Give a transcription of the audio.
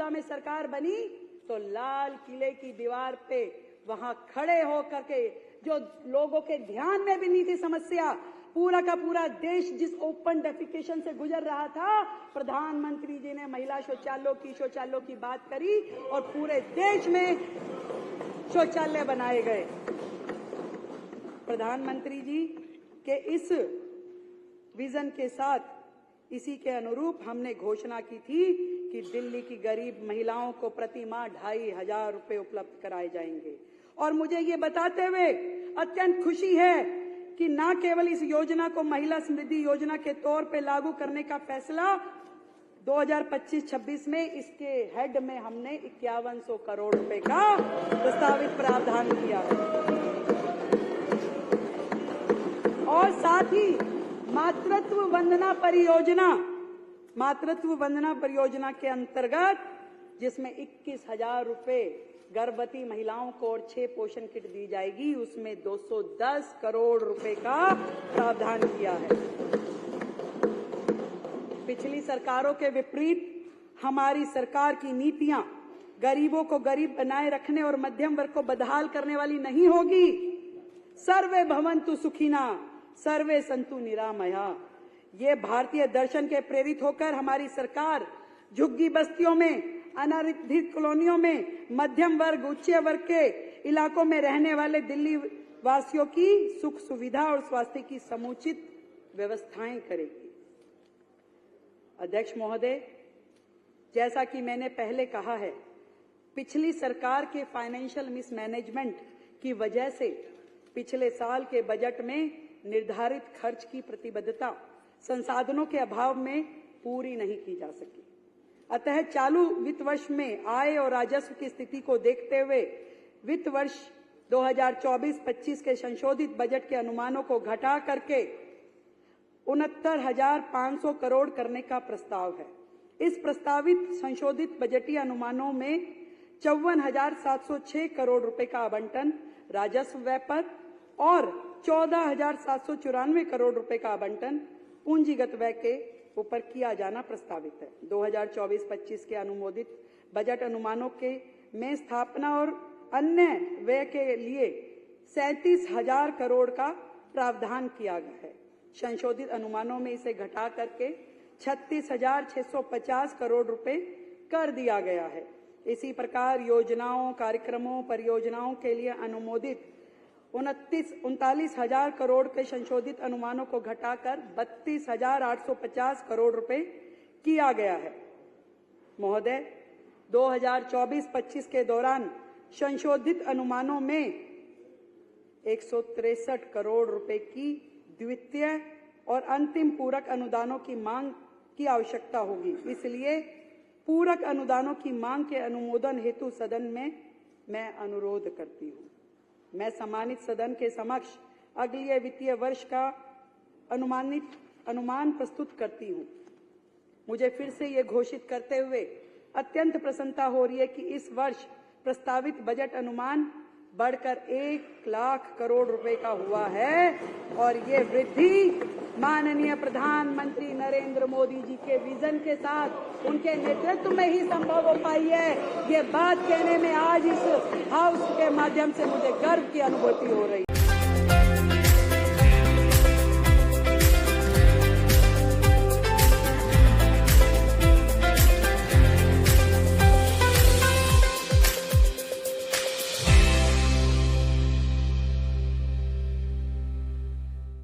मौजूदा में सरकार बनी तो लाल किले की दीवार पे वहां खड़े होकर के जो लोगों के ध्यान में भी नहीं थी समस्या, पूरा का पूरा देश जिस ओपन डेफिकेशन से गुजर रहा था, प्रधानमंत्री जी ने महिला शौचालयों की बात करी और पूरे देश में शौचालय बनाए गए। प्रधानमंत्री जी के इस विजन के साथ इसी के अनुरूप हमने घोषणा की थी कि दिल्ली की गरीब महिलाओं को प्रति माह 2,500 रुपए उपलब्ध कराए जाएंगे। और मुझे ये बताते हुए अत्यंत खुशी है कि न केवल इस योजना को महिला समृद्धि योजना के तौर पे लागू करने का फैसला 2025-26 में इसके हेड में हमने 5100 करोड़ रुपए का प्रस्तावित प्रावधान किया है। और साथ ही मातृत्व वंदना परियोजना के अंतर्गत जिसमें 21,000 रुपए गर्भवती महिलाओं को और 6 पोषण किट दी जाएगी, उसमें 210 करोड़ रुपए का प्रावधान किया है। पिछली सरकारों के विपरीत हमारी सरकार की नीतियां गरीबों को गरीब बनाए रखने और मध्यम वर्ग को बदहाल करने वाली नहीं होगी। सर्वे भवन्तु सुखिना, सर्वे सन्तु निरामया, ये भारतीय दर्शन के प्रेरित होकर हमारी सरकार झुग्गी बस्तियों में, अनारक्षित कॉलोनियों में, मध्यम वर्ग, उच्च वर्ग के इलाकों में रहने वाले दिल्ली वासियों की सुख सुविधा और स्वास्थ्य की समुचित व्यवस्थाएं करेगी। अध्यक्ष महोदय, जैसा कि मैंने पहले कहा है, पिछली सरकार के फाइनेंशियल मिसमैनेजमेंट की वजह से पिछले साल के बजट में निर्धारित खर्च की प्रतिबद्धता संसाधनों के अभाव में पूरी नहीं की जा सकी। अतः चालू वित्त वर्ष में आय और राजस्व की स्थिति को देखते हुए वित्त वर्ष 2024-25 के संशोधित बजट के अनुमानों को घटा करके 69,500 करोड़ करने का प्रस्ताव है। इस प्रस्तावित संशोधित बजटीय अनुमानों में 54,706 करोड़ रुपए का आवंटन राजस्व व्यय पर और 14,794 करोड़ रुपए का आवंटन पूंजीगत व्यय के ऊपर किया जाना प्रस्तावित है। 2024-25 के अनुमोदित बजट अनुमानों के में स्थापना और अन्य व्यय के लिए 37,000 करोड़ का प्रावधान किया गया है। संशोधित अनुमानों में इसे घटा करके 36,650 करोड़ रुपए कर दिया गया है। इसी प्रकार योजनाओं, कार्यक्रमों, परियोजनाओं के लिए अनुमोदित 39,000 करोड़ के संशोधित अनुमानों को घटाकर 32,850 करोड़ रुपए किया गया है। महोदय, 2024-25 के दौरान संशोधित अनुमानों में 163 करोड़ रुपए की द्वितीय और अंतिम पूरक अनुदानों की मांग की आवश्यकता होगी। इसलिए पूरक अनुदानों की मांग के अनुमोदन हेतु सदन में मैं अनुरोध करती हूँ। मैं सम्मानित सदन के समक्ष अगले वित्तीय वर्ष का अनुमान प्रस्तुत करती हूँ। मुझे फिर से ये घोषित करते हुए अत्यंत प्रसन्नता हो रही है कि इस वर्ष प्रस्तावित बजट अनुमान बढ़कर 1 लाख करोड़ रुपए का हुआ है और ये वृद्धि माननीय प्रधानमंत्री नरेंद्र मोदी जी के विजन के साथ उनके नेतृत्व में ही संभव हो पाई है। ये बात कहने में आज इस हाउस के माध्यम से मुझे गर्व की अनुभूति हो रही है।